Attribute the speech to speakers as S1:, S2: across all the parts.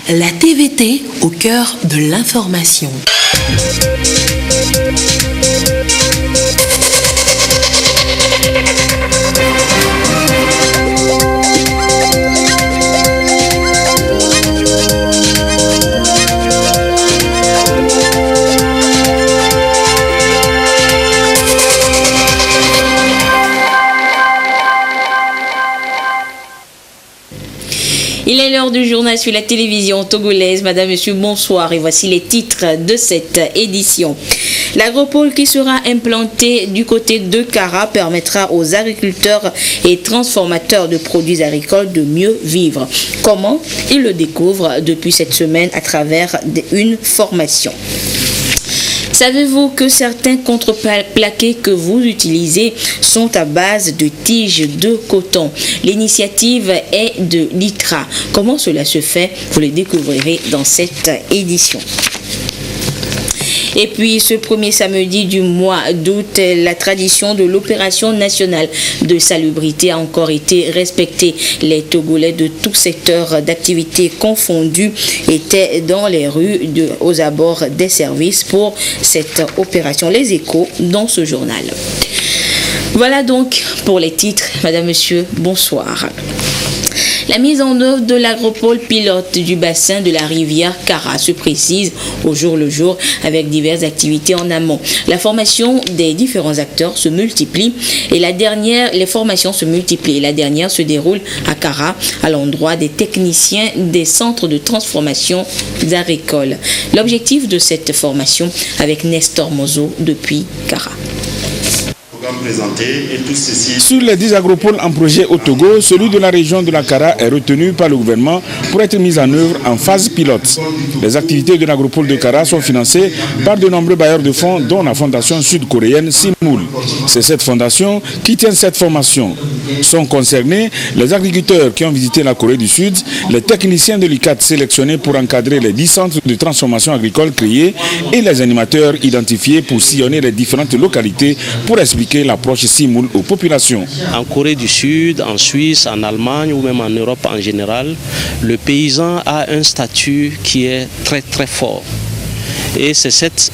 S1: La TVT au cœur de l'information.
S2: Il est l'heure du journal sur la télévision togolaise. Madame, Monsieur, bonsoir. Et voici les titres de cette édition. L'agropole qui sera implanté du côté de Kara permettra aux agriculteurs et transformateurs de produits agricoles de mieux vivre. Comment? Ils le découvrent depuis cette semaine à travers une formation. Savez-vous que certains contreplaqués que vous utilisez sont à base de tiges de coton? L'initiative est de l'ITRA. Comment cela se fait? Vous le découvrirez dans cette édition. Et puis, ce premier samedi du mois d'août, la tradition de l'opération nationale de salubrité a encore été respectée. Les Togolais de tout secteur d'activité confondus étaient dans les rues aux abords des services pour cette opération. Les Échos dans ce journal. Voilà donc pour les titres. Madame, Monsieur, bonsoir. La mise en œuvre de l'agropole pilote du bassin de la rivière Kara se précise au jour le jour avec diverses activités en amont. La formation des différents acteurs se multiplie et les formations se multiplient. La dernière se déroule à Kara, à l'endroit des techniciens des centres de transformation agricoles. L'objectif de cette formation avec Nestor Mozo depuis Kara.
S3: Sur les 10 agropoles en projet au Togo, celui de la région de la Kara est retenu par le gouvernement pour être mis en œuvre en phase pilote. Les activités de l'agropole de Kara sont financées par de nombreux bailleurs de fonds, dont la fondation sud-coréenne Simul. C'est cette fondation qui tient cette formation. Sont concernés les agriculteurs qui ont visité la Corée du Sud, les techniciens de l'ICAT sélectionnés pour encadrer les 10 centres de transformation agricole créés et les animateurs identifiés pour sillonner les différentes localités pour expliquer l'approche Simul aux populations.
S4: En Corée du Sud, en Suisse, en Allemagne ou même en Europe en général, le paysan a un statut qui est très très fort. Et c'est cette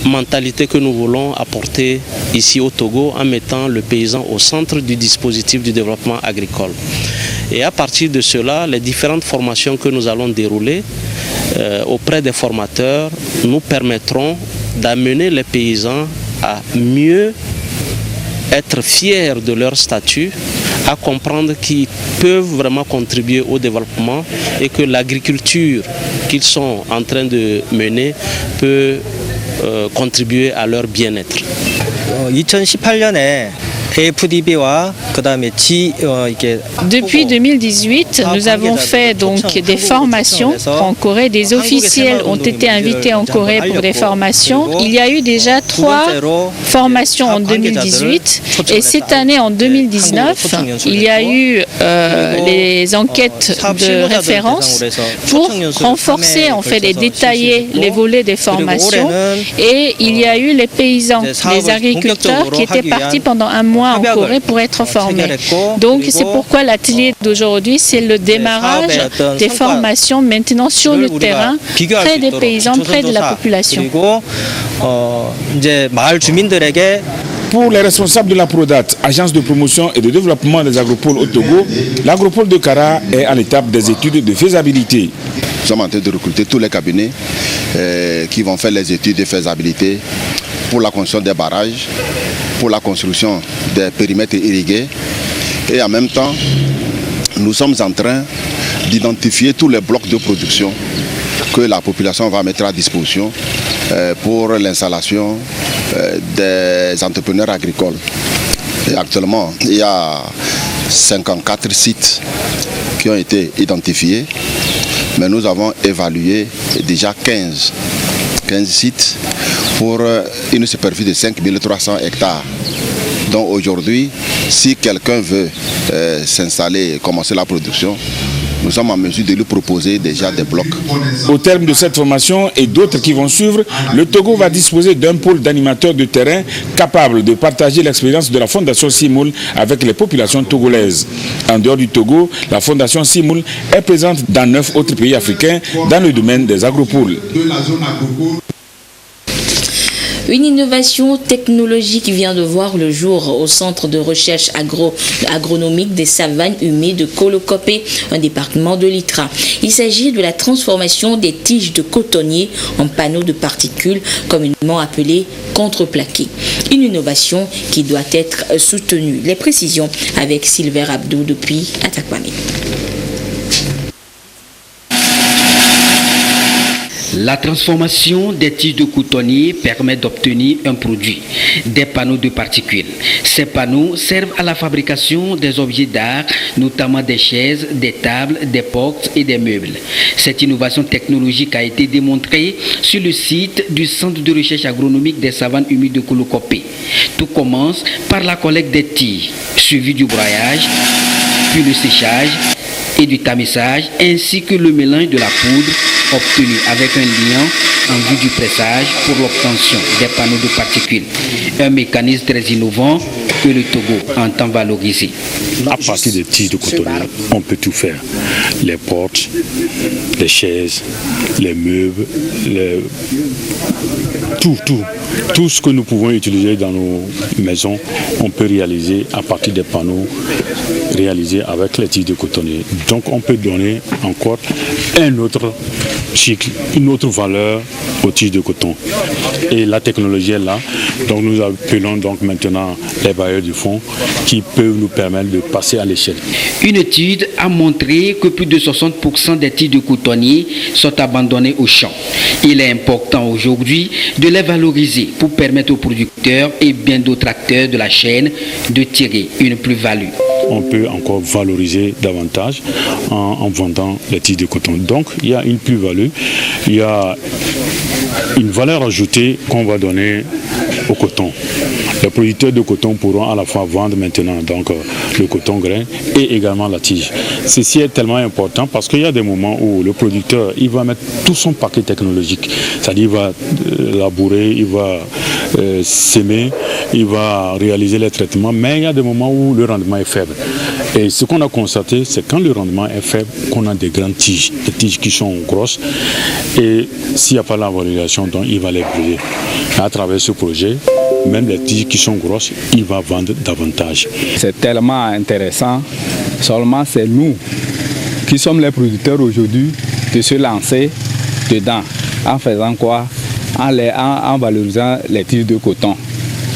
S4: mentalité que nous voulons apporter ici au Togo en mettant le paysan au centre du dispositif du développement agricole. Et à partir de cela, les différentes formations que nous allons dérouler auprès des formateurs nous permettront d'amener les paysans à mieux être fiers de leur statut, à comprendre qu'ils peuvent vraiment contribuer au développement et que l'agriculture qu'ils sont en train de mener peut contribuer à leur bien-être.
S5: 2018년에 AFDB와 그다음에
S6: Depuis 2018, nous avons fait donc des formations en Corée. Des officiels ont été invités en Corée pour des formations. Il y a eu déjà 3 formations en 2018 et cette année en 2019, il y a eu les enquêtes de référence pour renforcer en fait et détailler les volets des formations. Et il y a eu les paysans, les agriculteurs qui étaient partis pendant un mois en Corée pour être formés. Donc c'est pourquoi l'atelier d'aujourd'hui, c'est le démarrage des formations maintenant sur le terrain, près des paysans, près de la population.
S3: Pour les responsables de la PRODAT, agence de promotion et de développement des agropoles au Togo, l'agropole de Kara est à l'étape des études de faisabilité.
S7: Nous sommes en train de recruter tous les cabinets qui vont faire les études de faisabilité pour la construction des barrages, pour la construction des périmètres irrigués. Et en même temps, nous sommes en train d'identifier tous les blocs de production que la population va mettre à disposition pour l'installation des entrepreneurs agricoles. Et actuellement, il y a 54 sites qui ont été identifiés, mais nous avons évalué déjà 15 sites pour une superficie de 5300 hectares. Donc aujourd'hui, si quelqu'un veut s'installer et commencer la production, nous sommes en mesure de lui proposer déjà des blocs.
S3: Au terme de cette formation et d'autres qui vont suivre, le Togo va disposer d'un pôle d'animateurs de terrain capable de partager l'expérience de la Fondation Simoul avec les populations togolaises. En dehors du Togo, la Fondation Simoul est présente dans 9 autres pays africains dans le domaine des agropôles.
S2: Une innovation technologique vient de voir le jour au centre de recherche agronomique des savanes humides de Kolokopé, un département de l'ITRA. Il s'agit de la transformation des tiges de cotonnier en panneaux de particules, communément appelés contreplaqués. Une innovation qui doit être soutenue. Les précisions avec Sylvain Abdou depuis Atakwame.
S8: La transformation des tiges de cotonnier permet d'obtenir un produit, des panneaux de particules. Ces panneaux servent à la fabrication des objets d'art, notamment des chaises, des tables, des portes et des meubles. Cette innovation technologique a été démontrée sur le site du Centre de recherche agronomique des savanes humides de Kolokopé. Tout commence par la collecte des tiges, suivi du broyage, puis le séchage et du tamissage, ainsi que le mélange de la poudre obtenu avec un liant en vue du pressage pour l'obtention des panneaux de particules. Un mécanisme très innovant que le Togo entend valoriser.
S9: À partir des tiges de cotonnier, on peut tout faire. Les portes, les chaises, les meubles, tout ce que nous pouvons utiliser dans nos maisons, on peut réaliser à partir des panneaux réalisés avec les tiges de cotonnier. Donc on peut donner encore un autre cycle, une autre valeur aux tiges de coton. Et la technologie est là. Donc nous appelons donc maintenant les bailleurs du fonds qui peuvent nous permettre de passer à l'échelle.
S8: Une étude a montré que plus de 60% des tiges de cotonnier sont abandonnés au champ. Il est important aujourd'hui de les valoriser pour permettre aux producteurs et bien d'autres acteurs de la chaîne de tirer une plus-value.
S9: On peut encore valoriser davantage en vendant les tiges de coton. Donc il y a une plus-value, il y a une valeur ajoutée qu'on va donner au coton. Les producteurs de coton pourront à la fois vendre maintenant donc, le coton grain et également la tige. Ceci est tellement important parce qu'il y a des moments où le producteur il va mettre tout son paquet technologique. C'est-à-dire il va labourer, il va s'aimer, il va réaliser les traitements, mais il y a des moments où le rendement est faible. Et ce qu'on a constaté, c'est quand le rendement est faible, qu'on a des grandes tiges, des tiges qui sont grosses. Et s'il n'y a pas la valorisation, donc il va les brûler. À travers ce projet, même les tiges qui sont grosses, il va vendre davantage.
S10: C'est tellement intéressant. Seulement c'est nous qui sommes les producteurs aujourd'hui de se lancer dedans. En faisant quoi? En valorisant les tiges de coton,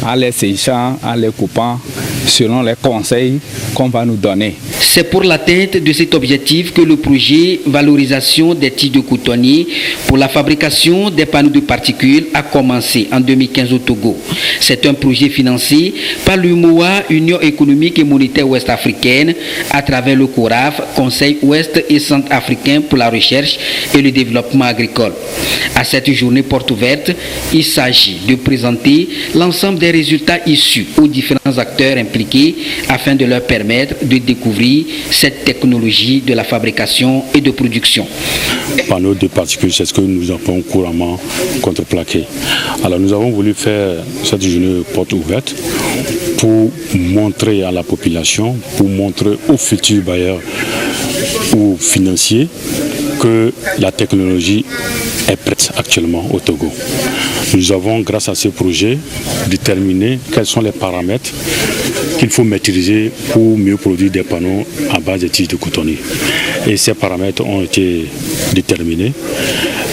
S10: en les séchant, en les coupant, selon les conseils qu'on va nous donner.
S8: C'est pour l'atteinte de cet objectif que le projet Valorisation des tiges de cotonnier pour la fabrication des panneaux de particules a commencé en 2015 au Togo. C'est un projet financé par l'UMOA, Union économique et monétaire ouest-africaine, à travers le CORAF, Conseil ouest et centre-africain pour la recherche et le développement agricole. À cette journée porte ouverte, il s'agit de présenter l'ensemble des résultats issus aux différents acteurs impliqués afin de leur permettre de découvrir cette technologie de la fabrication et de production.
S9: Panneaux de particules, c'est ce que nous appelons couramment contreplaqué. Alors nous avons voulu faire cette journée porte ouverte pour montrer à la population, pour montrer aux futurs bailleurs ou financiers que la technologie est prête actuellement au Togo. Nous avons, grâce à ce projet, déterminé quels sont les paramètres qu'il faut maîtriser pour mieux produire des panneaux à base de tiges de cotonnier. Et ces paramètres ont été déterminés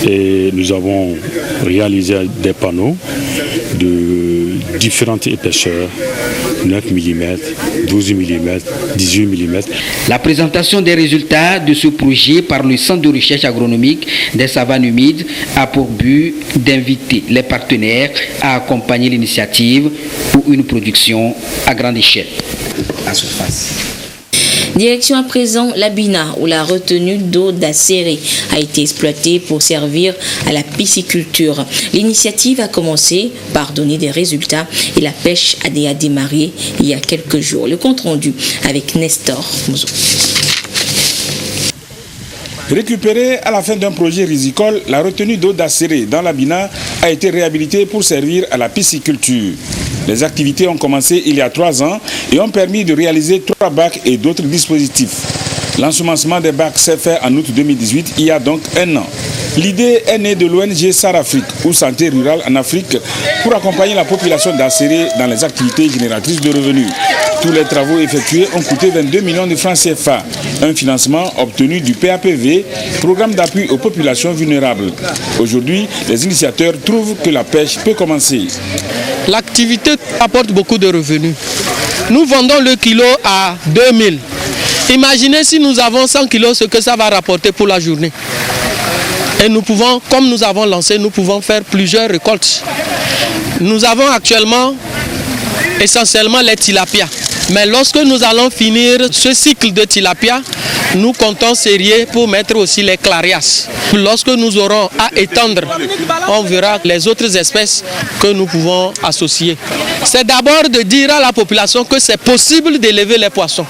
S9: et nous avons réalisé des panneaux de différentes épaisseurs, 9 mm, 12 mm, 18 mm.
S8: La présentation des résultats de ce projet par le Centre de recherche agronomique des savanes humides a pour but d'inviter les partenaires à accompagner l'initiative pour une production à grande échelle. À surface.
S2: Direction à présent la Bina, où la retenue d'eau d'Acéré a été exploitée pour servir à la pisciculture. L'initiative a commencé par donner des résultats et la pêche a démarré il y a quelques jours. Le compte rendu avec Nestor Mouzo.
S3: Récupérée à la fin d'un projet risicole, la retenue d'eau d'Asséré dans la Bina a été réhabilitée pour servir à la pisciculture. Les activités ont commencé il y a 3 ans et ont permis de réaliser 3 bacs et d'autres dispositifs. L'ensemencement des bacs s'est fait en août 2018, il y a donc 1 an. L'idée est née de l'ONG SAR-Afrique, ou Santé Rurale en Afrique, pour accompagner la population d'Asséré dans les activités génératrices de revenus. Tous les travaux effectués ont coûté 22 millions de francs CFA, un financement obtenu du PAPV, programme d'appui aux populations vulnérables. Aujourd'hui, les initiateurs trouvent que la pêche peut commencer.
S11: L'activité apporte beaucoup de revenus. Nous vendons le kilo à 2000. Imaginez si nous avons 100 kilos, ce que ça va rapporter pour la journée. Et nous pouvons, comme nous avons lancé, nous pouvons faire plusieurs récoltes. Nous avons actuellement essentiellement les tilapias. Mais lorsque nous allons finir ce cycle de tilapia, nous comptons sérieux pour mettre aussi les clarias. Lorsque nous aurons à étendre, on verra les autres espèces que nous pouvons associer. C'est d'abord de dire à la population que c'est possible d'élever les poissons.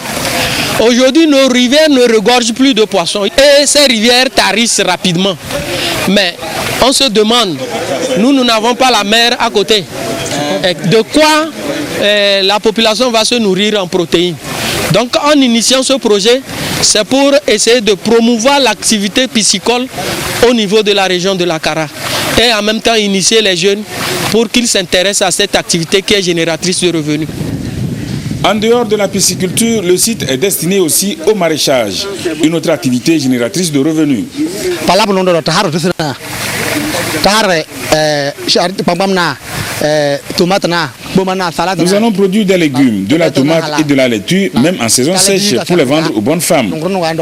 S11: Aujourd'hui, nos rivières ne regorgent plus de poissons et ces rivières tarissent rapidement. Mais on se demande, nous n'avons pas la mer à côté. De quoi la population va se nourrir en protéines? Donc en initiant ce projet, c'est pour essayer de promouvoir l'activité piscicole au niveau de la région de la Kara et en même temps initier les jeunes pour qu'ils s'intéressent à cette activité qui est génératrice de revenus.
S3: En dehors de la pisciculture, le site est destiné aussi au maraîchage, une autre activité génératrice de revenus. Nous allons produire des légumes, de la tomate et de la laitue, même en saison sèche, pour les vendre aux bonnes femmes.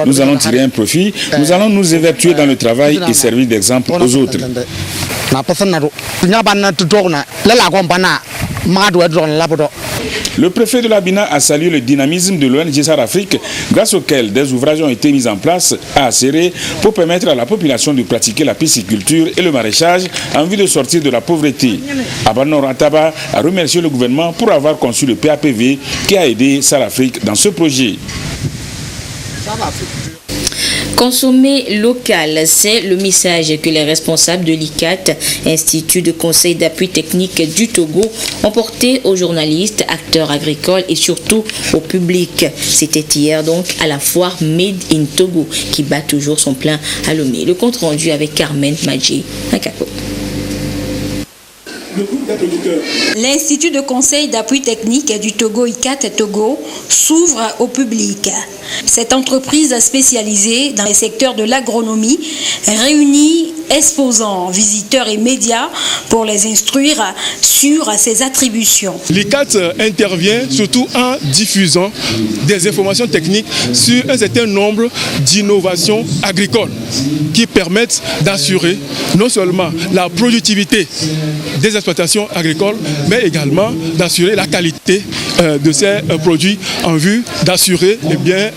S3: Nous allons tirer un profit, nous allons nous évertuer dans le travail et servir d'exemple aux autres. Le préfet de la Bina a salué le dynamisme de l'ONG SAR-Afrique, grâce auquel des ouvrages ont été mis en place à Asséré pour permettre à la population de pratiquer la pisciculture et le maraîchage en vue de sortir de la pauvreté. Abanor Ataba a remercié le gouvernement pour avoir conçu le PAPV qui a aidé SAR-Afrique dans ce projet.
S2: Consommer local, c'est le message que les responsables de l'ICAT, Institut de conseil d'appui technique du Togo, ont porté aux journalistes, acteurs agricoles et surtout au public. C'était hier donc à la foire Made in Togo qui bat toujours son plein à Lomé. Le compte rendu avec Carmen Madji Nakako.
S12: L'Institut de conseil d'appui technique du Togo ICAT Togo s'ouvre au public. Cette entreprise spécialisée dans les secteurs de l'agronomie réunit exposants, visiteurs et médias pour les instruire sur ses attributions.
S13: L'ICAT intervient surtout en diffusant des informations techniques sur un certain nombre d'innovations agricoles qui permettent d'assurer non seulement la productivité des exploitations agricoles, mais également d'assurer la qualité de ces produits en vue d'assurer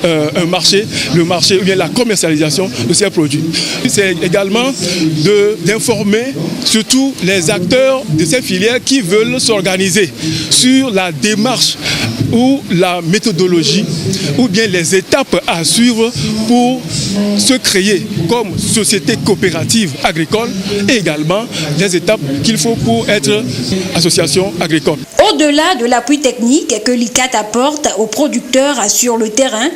S13: un marché, le marché ou bien la commercialisation de ces produits. C'est également d'informer surtout les acteurs de ces filières qui veulent s'organiser sur la démarche ou la méthodologie ou bien les étapes à suivre pour se créer comme société coopérative agricole et également les étapes qu'il faut pour être association agricole.
S12: Au-delà de l'appui technique que l'ICAT apporte aux producteurs sur le terrain,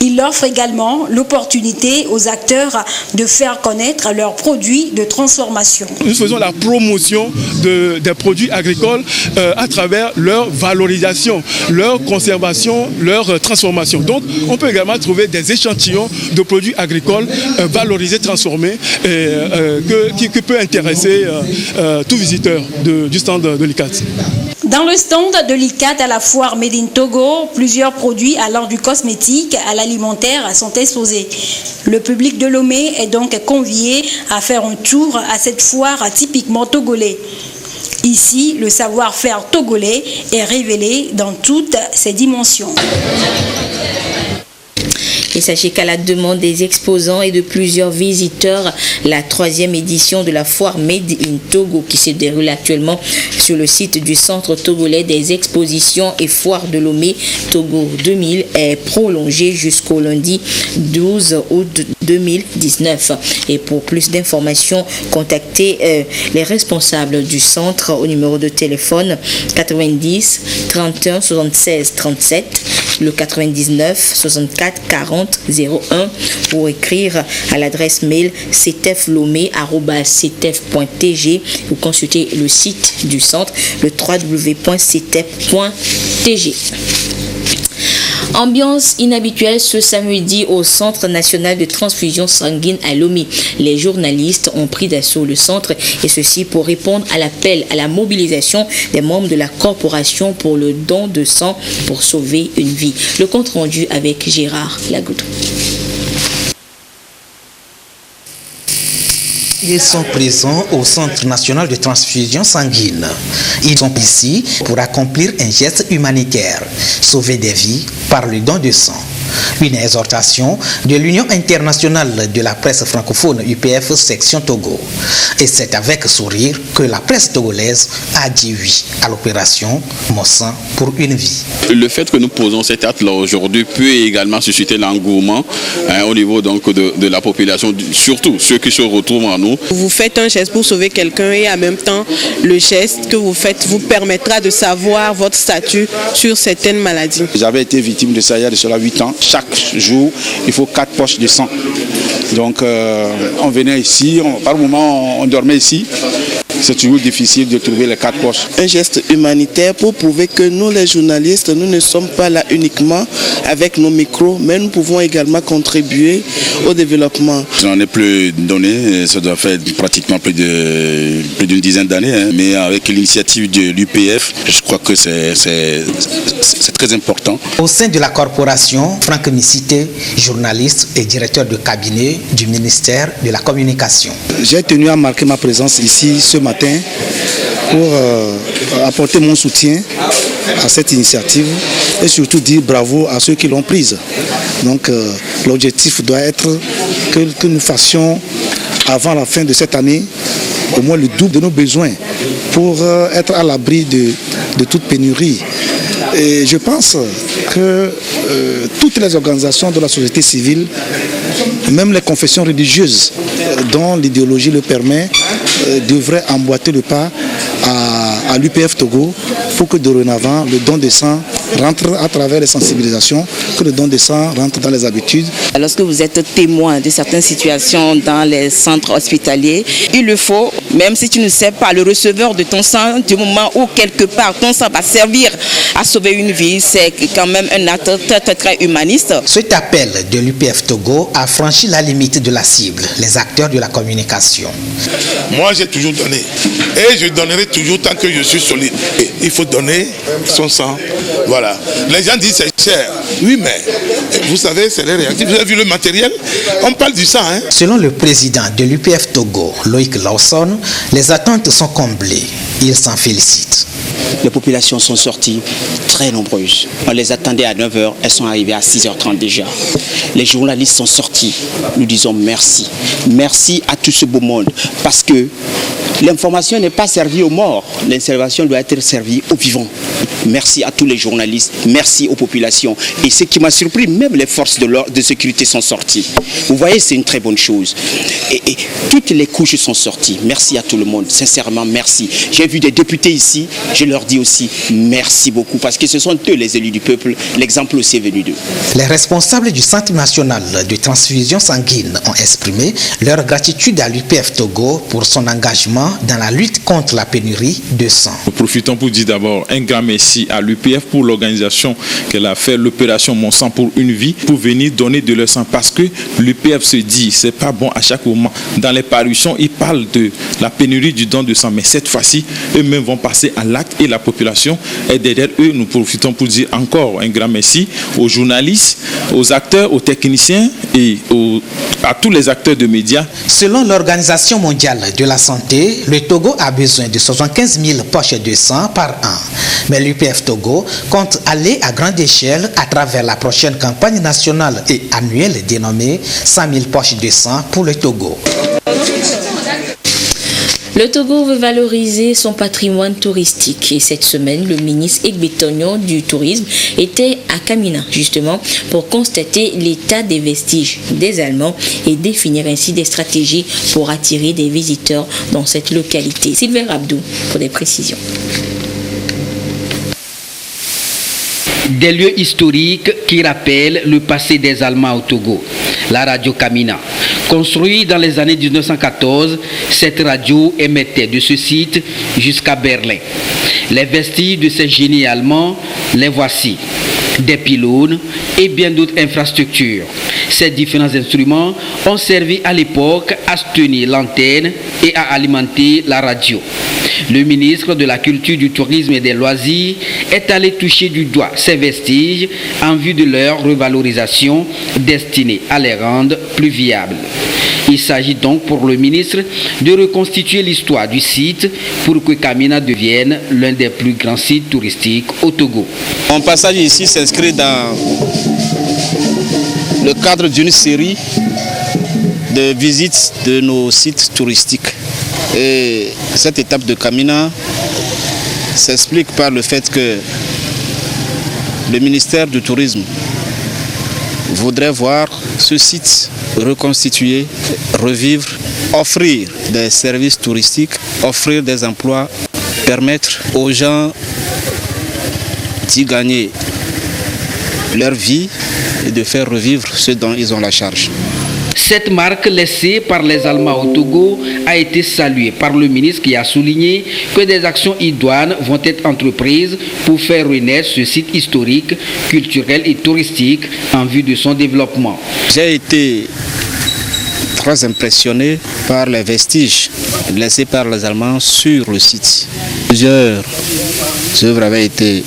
S12: il offre également l'opportunité aux acteurs de faire connaître leurs produits de transformation.
S13: Nous faisons la promotion des produits agricoles à travers leur valorisation, leur conservation, leur transformation. Donc on peut également trouver des échantillons de produits agricoles valorisés, transformés, qui peut intéresser tout visiteur du stand de l'ICAT.
S12: Dans le stand de l'ICAT à la foire Made in Togo, plusieurs produits allant du cosmétique à l'alimentaire sont exposés. Le public de Lomé est donc convié à faire un tour à cette foire typiquement togolais. Ici, le savoir-faire togolais est révélé dans toutes ses dimensions.
S2: Et sachez qu'à la demande des exposants et de plusieurs visiteurs, la 3e édition de la foire Made in Togo qui se déroule actuellement sur le site du Centre togolais des expositions et foires de Lomé Togo 2000 est prolongée jusqu'au lundi 12 août 2019. Et pour plus d'informations, contactez les responsables du centre au numéro de téléphone 90 31 76 37, le 99 64 40 01 ou écrire à l'adresse mail ceteflomé@cetef.tg ou consulter le site du centre, le www.cetef.tg. Ambiance inhabituelle ce samedi au Centre national de transfusion sanguine à Lomé. Les journalistes ont pris d'assaut le centre et ceci pour répondre à l'appel à la mobilisation des membres de la corporation pour le don de sang pour sauver une vie. Le compte rendu avec Gérard Lagoudou.
S14: Ils sont présents au Centre national de transfusion sanguine. Ils sont ici pour accomplir un geste humanitaire, sauver des vies par le don de sang. Une exhortation de l'Union internationale de la presse francophone UPF section Togo. Et c'est avec sourire que la presse togolaise a dit oui à l'opération Mon sang pour une vie.
S15: Le fait que nous posons cet acte-là aujourd'hui peut également susciter l'engouement au niveau donc de la population, surtout ceux qui se retrouvent en nous.
S16: Vous faites un geste pour sauver quelqu'un et en même temps, le geste que vous faites vous permettra de savoir votre statut sur certaines maladies.
S17: J'avais été victime de ça il y a de cela 8 ans. Chaque jour, il faut 4 poches de sang. Donc on venait ici, par moment on dormait ici. C'est toujours difficile de trouver les 4 poches.
S18: Un geste humanitaire pour prouver que nous les journalistes, nous ne sommes pas là uniquement avec nos micros, mais nous pouvons également contribuer au développement.
S15: Je n'en ai plus donné, ça doit faire pratiquement plus d'une dizaine d'années, mais avec l'initiative de l'UPF, je crois que c'est très important.
S14: Au sein de la corporation, Franck Missité, journaliste et directeur de cabinet du ministère de la Communication.
S17: J'ai tenu à marquer ma présence ici ce matin pour apporter mon soutien à cette initiative et surtout dire bravo à ceux qui l'ont prise. Donc l'objectif doit être que nous fassions avant la fin de cette année au moins le double de nos besoins pour être à l'abri de toute pénurie. Et je pense que toutes les organisations de la société civile, même les confessions religieuses dont l'idéologie le permet, devraient emboîter le pas à l'UPF Togo pour que dorénavant le don de sang rentre à travers les sensibilisations, que le don de sang rentre dans les habitudes.
S16: Lorsque vous êtes témoin de certaines situations dans les centres hospitaliers, il le faut, même si tu ne sais pas le receveur de ton sang, du moment où quelque part ton sang va servir à sauver une vie, c'est quand même un acte très humaniste.
S14: Cet appel de l'UPF Togo a franchi la limite de la cible, les acteurs de la communication.
S19: Moi j'ai toujours donné et je donnerai toujours tant que je suis solide. Il faut donner son sang. Voilà. Les gens disent c'est cher. Oui, mais vous savez, c'est les réactifs. Vous avez vu le matériel? On parle du sang.
S14: Selon le président de l'UPF Togo, Loïc Lawson, les attentes sont comblées. Il s'en félicite.
S20: Les populations sont sorties très nombreuses. On les attendait à 9h, elles sont arrivées à 6h30 déjà. Les journalistes sont sortis. Nous disons merci. Merci à tout ce beau monde parce que l'information n'est pas servie aux morts. L'information doit être servie aux vivants. Merci à tous les journalistes, merci aux populations. Et ce qui m'a surpris, même les forces de sécurité sont sorties. Vous voyez, c'est une très bonne chose. Et toutes les couches sont sorties. Merci à tout le monde, sincèrement, merci. J'ai vu des députés ici, je leur dis aussi merci beaucoup parce que ce sont eux les élus du peuple. L'exemple aussi est venu d'eux.
S14: Les responsables du Centre national de transfusion sanguine ont exprimé leur gratitude à l'UPF Togo pour son engagement dans la lutte contre la pénurie de sang.
S21: Nous profitons pour dire d'abord un grand merci à l'UPF pour l'organisation qu'elle a fait, l'opération Mon sang pour une vie, pour venir donner de leur sang parce que l'UPF se dit c'est pas bon à chaque moment. Dans les parutions, ils parlent de la pénurie du don de sang, mais cette fois-ci, eux-mêmes vont passer à l'acte et la population est derrière eux. Nous profitons pour dire encore un grand merci aux journalistes, aux acteurs, aux techniciens et à tous les acteurs de médias.
S14: Selon l'Organisation mondiale de la santé, le Togo a besoin de 75 000 poches de sang par an. Mais l'UPF Togo compte aller à grande échelle à travers la prochaine campagne nationale et annuelle dénommée 100 000 poches de sang pour le Togo.
S2: Le Togo veut valoriser son patrimoine touristique et cette semaine, le ministre Egbetonyo du Tourisme était à Kamina justement pour constater l'état des vestiges des Allemands et définir ainsi des stratégies pour attirer des visiteurs dans cette localité. Sylvain Abdou pour des précisions.
S8: Des lieux historiques qui rappellent le passé des Allemands au Togo. La radio Kamina. Construite dans les années 1914, cette radio émettait de ce site jusqu'à Berlin. Les vestiges de ces génies allemands, les voici. Des pylônes et bien d'autres infrastructures. Ces différents instruments ont servi à l'époque à soutenir l'antenne et à alimenter la radio. Le ministre de la Culture, du Tourisme et des Loisirs est allé toucher du doigt ces vestiges en vue de leur revalorisation destinée à les rendre plus viables. Il s'agit donc pour le ministre de reconstituer l'histoire du site pour que Kamina devienne l'un des plus grands sites touristiques au Togo.
S20: Mon passage ici s'inscrit dans le cadre d'une série de visites de nos sites touristiques. Et cette étape de Kamina s'explique par le fait que le ministère du Tourisme voudrait voir ce site reconstitué, revivre, offrir des services touristiques, offrir des emplois, permettre aux gens d'y gagner leur vie et de faire revivre ceux dont ils ont la charge.
S8: Cette marque laissée par les Allemands au Togo a été saluée par le ministre qui a souligné que des actions idoines vont être entreprises pour faire renaître ce site historique, culturel et touristique en vue de son développement.
S20: J'ai été très impressionné par les vestiges laissés par les Allemands sur le site. Plusieurs œuvres avaient été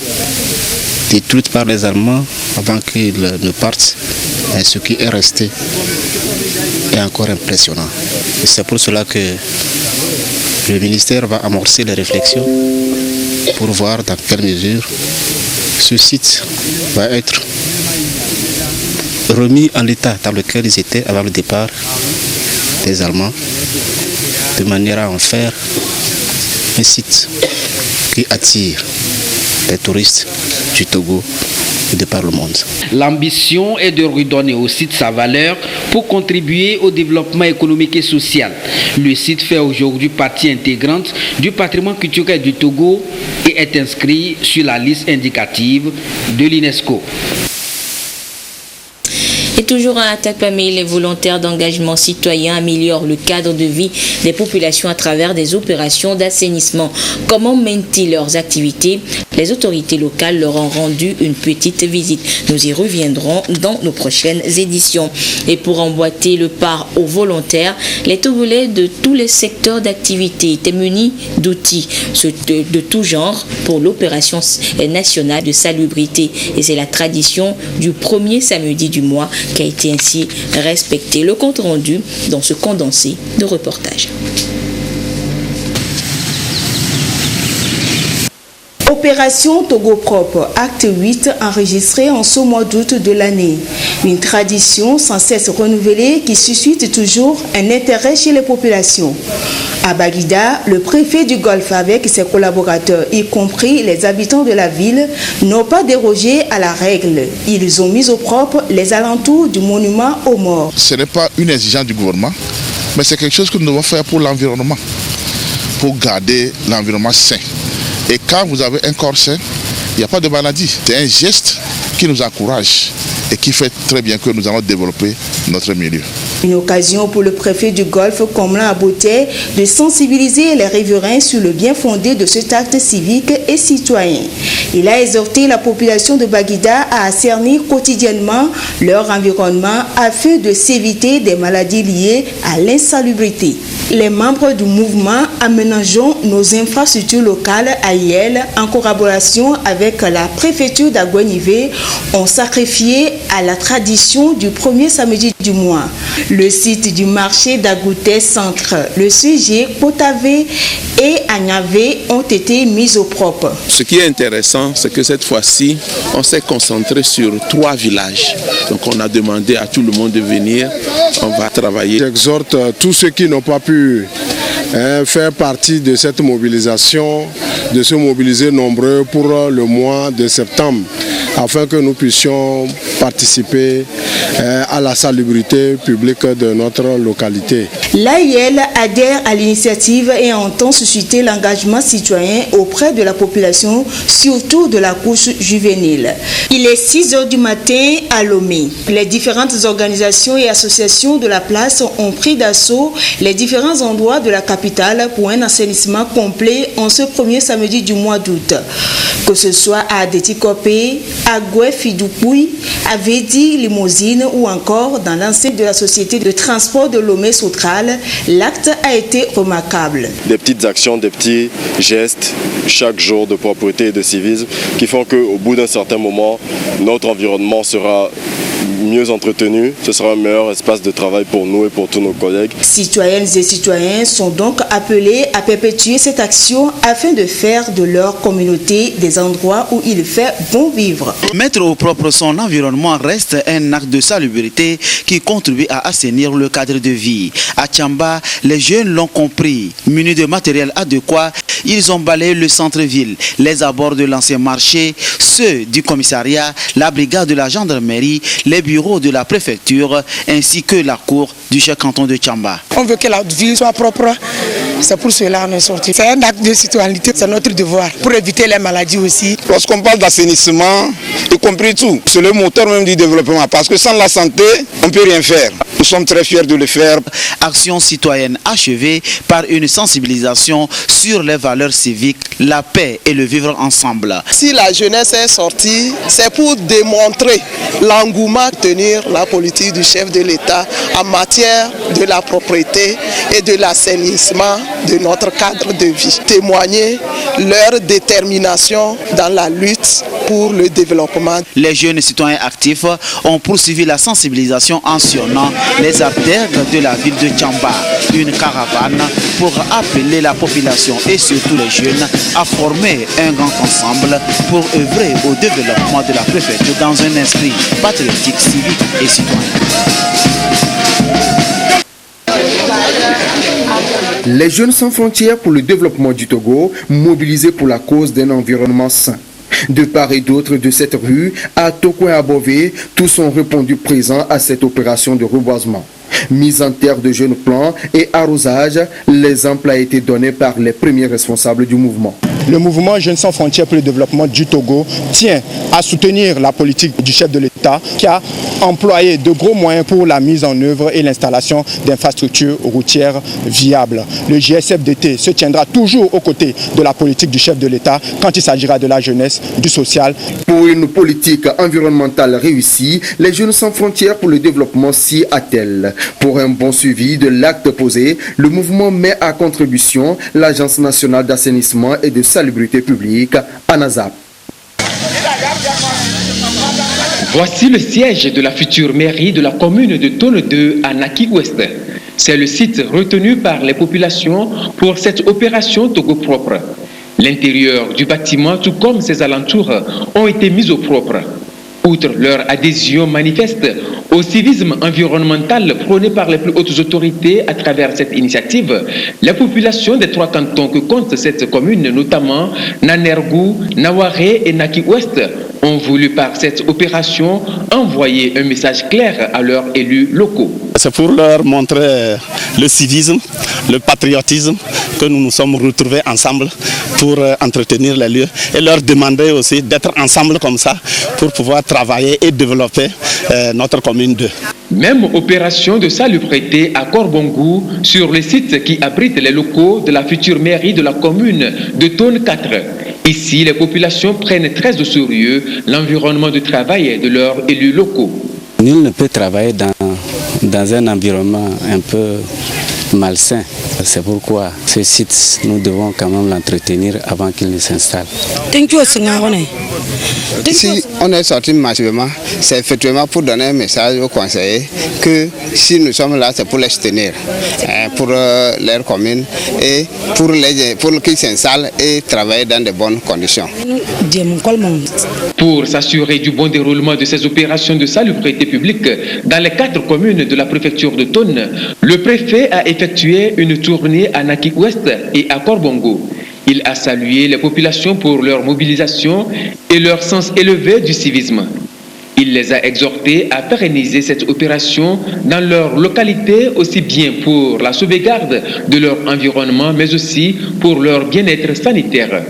S20: détruites par les Allemands avant qu'ils ne partent, et ce qui est resté est encore impressionnant. Et c'est pour cela que le ministère va amorcer les réflexions pour voir dans quelle mesure ce site va être remis en l'état dans lequel ils étaient avant le départ des Allemands, de manière à en faire un site qui attire les touristes du Togo et de par le monde.
S8: L'ambition est de redonner au site sa valeur pour contribuer au développement économique et social. Le site fait aujourd'hui partie intégrante du patrimoine culturel du Togo et est inscrit sur la liste indicative de l'UNESCO.
S2: Et toujours à Atakpamé, les volontaires d'engagement citoyen améliorent le cadre de vie des populations à travers des opérations d'assainissement. Comment mènent-ils leurs activités? Les autorités locales leur ont rendu une petite visite. Nous y reviendrons dans nos prochaines éditions. Et pour emboîter le pas aux volontaires, les Togolais de tous les secteurs d'activité étaient munis d'outils de tout genre pour l'opération nationale de salubrité. Et c'est la tradition du premier samedi du mois qui a été ainsi respecté. Le compte rendu dans ce condensé de reportage.
S1: Opération Togo Propre, acte 8, enregistré en ce mois d'août de l'année. Une tradition sans cesse renouvelée qui suscite toujours un intérêt chez les populations. À Baguida, le préfet du Golfe avec ses collaborateurs, y compris les habitants de la ville, n'ont pas dérogé à la règle. Ils ont mis au propre les alentours du monument aux morts.
S19: Ce n'est pas une exigence du gouvernement, mais c'est quelque chose que nous devons faire pour l'environnement, pour garder l'environnement sain. Et quand vous avez un corps sain, il n'y a pas de maladie. C'est un geste qui nous encourage et qui fait très bien que nous allons développer notre milieu.
S1: Une occasion pour le préfet du Golfe, Komlan Aboté, de sensibiliser les riverains sur le bien fondé de cet acte civique et citoyen. Il a exhorté la population de Baguida à cernir quotidiennement leur environnement afin de s'éviter des maladies liées à l'insalubrité. Les membres du mouvement Aménageons nos infrastructures locales AIL, en collaboration avec la préfecture d'Aguenivé, ont sacrifié à la tradition du premier samedi du mois. Le site du marché d'Agouté Centre, le sujet Potavé et Agnavé ont été mis au propre. propre.
S4: Ce qui est intéressant, c'est que cette fois-ci, on s'est concentré sur 3 villages. Donc on a demandé à tout le monde de venir, on va travailler.
S22: J'exhorte tous ceux qui n'ont pas pu faire partie de cette mobilisation, de se mobiliser nombreux pour le mois de septembre, afin que nous puissions participer à la salubrité publique de notre localité.
S1: L'AIL adhère à l'initiative et entend susciter l'engagement citoyen auprès de la population, surtout de la couche juvénile. Il est 6 h du matin à Lomé. Les différentes organisations et associations de la place ont pris d'assaut les différents endroits de la capitale pour un assainissement complet en ce premier samedi du mois d'août. Que ce soit à Détikopé, à Goué-Fidoupoui, à Védi, Limousine ou encore dans l'enceinte de la société de transport de Lomé-Soutral, l'acte a été remarquable.
S23: Des petites actions, des petits gestes chaque jour de propreté et de civisme qui font qu'au bout d'un certain moment, notre environnement sera mieux entretenu, ce sera un meilleur espace de travail pour nous et pour tous nos collègues.
S1: Citoyennes et citoyens sont donc appelés à perpétuer cette action afin de faire de leur communauté des endroits où il fait bon vivre.
S24: Mettre au propre son environnement reste un acte de salubrité qui contribue à assainir le cadre de vie. À Tchamba, les jeunes l'ont compris. Munis de matériel adéquat, ils ont balayé le centre-ville, les abords de l'ancien marché, ceux du commissariat, la brigade de la gendarmerie, les bureaux de la préfecture ainsi que la cour du chef canton de Tchamba.
S25: On veut que la ville soit propre, c'est pour cela qu'on est sorti. C'est un acte de citoyenneté, c'est notre devoir pour éviter les maladies aussi.
S26: Lorsqu'on parle d'assainissement, y compris tout, c'est le moteur même du développement parce que sans la santé, on ne peut rien faire. Nous sommes très fiers de le faire.
S24: Action citoyenne achevée par une sensibilisation sur les valeurs civiques, la paix et le vivre ensemble.
S18: Si la jeunesse est sortie, c'est pour démontrer l'engouement de tenir la politique du chef de l'État en matière de la propriété et de l'assainissement de notre cadre de vie. Témoigner leur détermination dans la lutte pour le développement.
S24: Les jeunes citoyens actifs ont poursuivi la sensibilisation en sillonnant les artères de la ville de Tchamba. Une caravane pour appeler la population et surtout les jeunes à former un grand ensemble pour œuvrer au développement de la préfecture dans un esprit patriotique, civique et citoyen.
S27: Les Jeunes sans frontières pour le développement du Togo, mobilisés pour la cause d'un environnement sain. De part et d'autre de cette rue, à Toko et à Bové, tous ont répondu présents à cette opération de reboisement. Mise en terre de jeunes plants et arrosage, l'exemple a été donné par les premiers responsables du mouvement.
S28: Le mouvement Jeunes sans frontières pour le développement du Togo tient à soutenir la politique du chef de l'État qui a employé de gros moyens pour la mise en œuvre et l'installation d'infrastructures routières viables. Le JSFDT se tiendra toujours aux côtés de la politique du chef de l'État quand il s'agira de la jeunesse, du social.
S27: Pour une politique environnementale réussie, les Jeunes sans frontières pour le développement s'y attellent. Pour un bon suivi de l'acte posé, le mouvement met à contribution l'Agence nationale d'assainissement et de salubrité publique, ANASAP.
S29: Voici le siège de la future mairie de la commune de Tone 2 à Naki-Ouest. C'est le site retenu par les populations pour cette opération Togo propre. L'intérieur du bâtiment, tout comme ses alentours, ont été mis au propre. Outre leur adhésion manifeste au civisme environnemental prôné par les plus hautes autorités à travers cette initiative, la population des 3 cantons que compte cette commune, notamment Nanergou, Nawaré et Naki-Ouest, ont voulu par cette opération envoyer un message clair à leurs élus locaux.
S26: C'est pour leur montrer le civisme, le patriotisme, que nous nous sommes retrouvés ensemble pour entretenir les lieux et leur demander aussi d'être ensemble comme ça pour pouvoir travailler et développer notre commune 2.
S29: Même opération de salubrité à Korbongou sur le site qui abrite les locaux de la future mairie de la commune de Tone 4. Ici, les populations prennent très au sérieux l'environnement de travail de leurs élus locaux.
S30: Nul ne peut travailler dans un environnement un peu malsain.
S3: C'est pourquoi ce site, nous devons quand même l'entretenir avant qu'il ne s'installe.
S5: Si on est sorti massivement, c'est effectivement pour donner un message aux conseillers que si nous sommes là, c'est pour les soutenir, pour leur commune et pour qu'ils s'installent et travaillent dans de bonnes conditions.
S29: Pour s'assurer du bon déroulement de ces opérations de salubrité publique dans les 4 communes de la préfecture de Thone, le préfet a effectué une tournée à Naki-Ouest et à Korbongo. Il a salué les populations pour leur mobilisation et leur sens élevé du civisme. Il les a exhortés à pérenniser cette opération dans leur localité, aussi bien pour la sauvegarde de leur environnement, mais aussi pour leur bien-être sanitaire.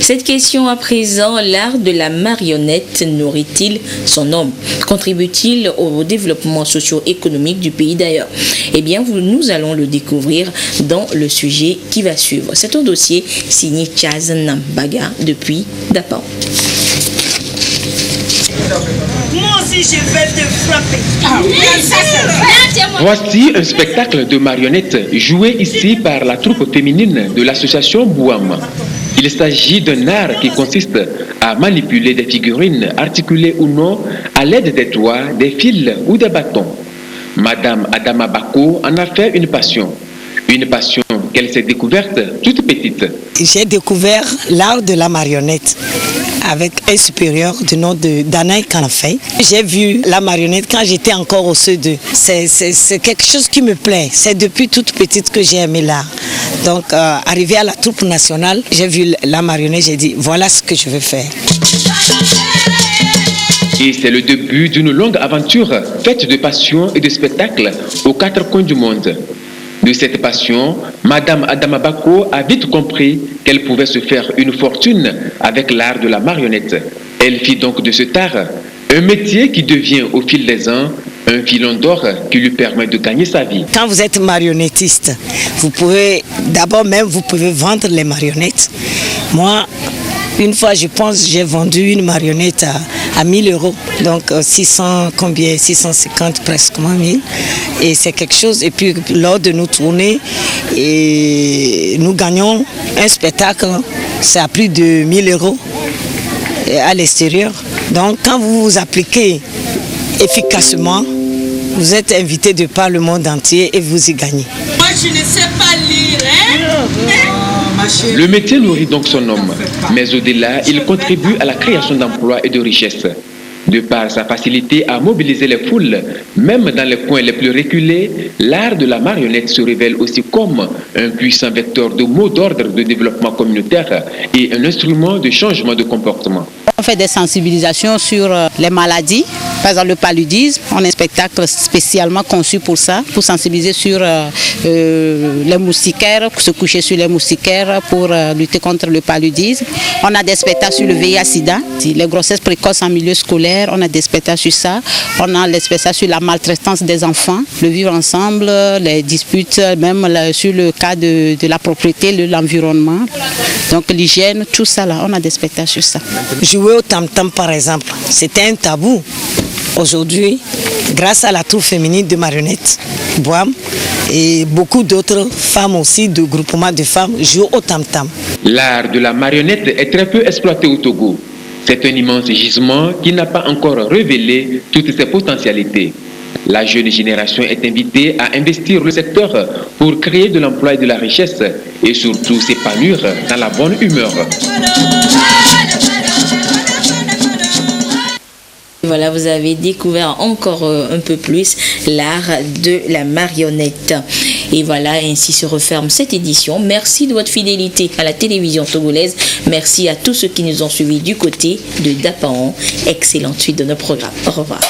S2: Cette question à présent, l'art de la marionnette nourrit-il son homme? Contribue-t-il au développement socio-économique du pays d'ailleurs? Eh bien, nous allons le découvrir dans le sujet qui va suivre. C'est un dossier signé Chaz Nambaga depuis Dapan.
S6: Moi aussi, je vais te frapper.
S29: Voici un spectacle de marionnettes joué ici par la troupe féminine de l'association Bouam. Il s'agit d'un art qui consiste à manipuler des figurines articulées ou non à l'aide des doigts, des fils ou des bâtons. Madame Adama Bako en a fait une passion qu'elle s'est découverte toute petite.
S25: J'ai découvert l'art de la marionnette avec un supérieur du nom de Danaï Kanafei. J'ai vu la marionnette quand j'étais encore au CE2. C'est quelque chose qui me plaît. C'est depuis toute petite que j'ai aimé l'art. Donc, arrivé à la troupe nationale, j'ai vu la marionnette, j'ai dit, voilà ce que je veux faire.
S29: Et c'est le début d'une longue aventure faite de passion et de spectacles aux 4 coins du monde. De cette passion, Madame Adama Bako a vite compris qu'elle pouvait se faire une fortune avec l'art de la marionnette. Elle fit donc de cet art un métier qui devient au fil des ans un filon d'or qui lui permet de gagner sa vie.
S25: Quand vous êtes marionnettiste, vous pouvez vendre les marionnettes. Moi, une fois, je pense, j'ai vendu une marionnette à 1000 €. Donc 650 presque 1000. Et c'est quelque chose. Et puis lors de nos tournées, nous gagnons un spectacle, c'est à plus de 1000 € à l'extérieur. Donc quand vous vous appliquez efficacement, vous êtes invité de par le monde entier et vous y gagnez.
S6: Moi, je ne sais pas lire,
S29: Le métier nourrit donc son homme, mais au-delà, il contribue à la création d'emplois et de richesses. De par sa facilité à mobiliser les foules, même dans les coins les plus reculés, l'art de la marionnette se révèle aussi comme un puissant vecteur de mots d'ordre de développement communautaire et un instrument de changement de comportement.
S7: On fait des sensibilisations sur les maladies, par exemple le paludisme. On a un spectacle spécialement conçu pour ça, pour sensibiliser sur les moustiquaires, se coucher sur les moustiquaires pour lutter contre le paludisme. On a des spectacles sur le VIH-Sida, les grossesses précoces en milieu scolaire, on a des spectacles sur ça. On a des spectacles sur la maltraitance des enfants, le vivre ensemble, les disputes, même sur le cas de la propriété, de l'environnement. Donc l'hygiène, tout ça là, on a des spectacles sur ça.
S25: Jouer au tam-tam par exemple, c'était un tabou. Aujourd'hui, grâce à la troupe féminine de marionnettes, Boam, et beaucoup d'autres femmes aussi, de groupements de femmes, jouent au tam-tam.
S29: L'art de la marionnette est très peu exploité au Togo. C'est un immense gisement qui n'a pas encore révélé toutes ses potentialités. La jeune génération est invitée à investir le secteur pour créer de l'emploi et de la richesse et surtout s'épanouir dans la bonne humeur.
S2: Voilà, vous avez découvert encore un peu plus l'art de la marionnette. Et voilà, ainsi se referme cette édition. Merci de votre fidélité à la télévision togolaise. Merci à tous ceux qui nous ont suivis du côté de Dapan. Excellente suite de nos programmes. Au revoir.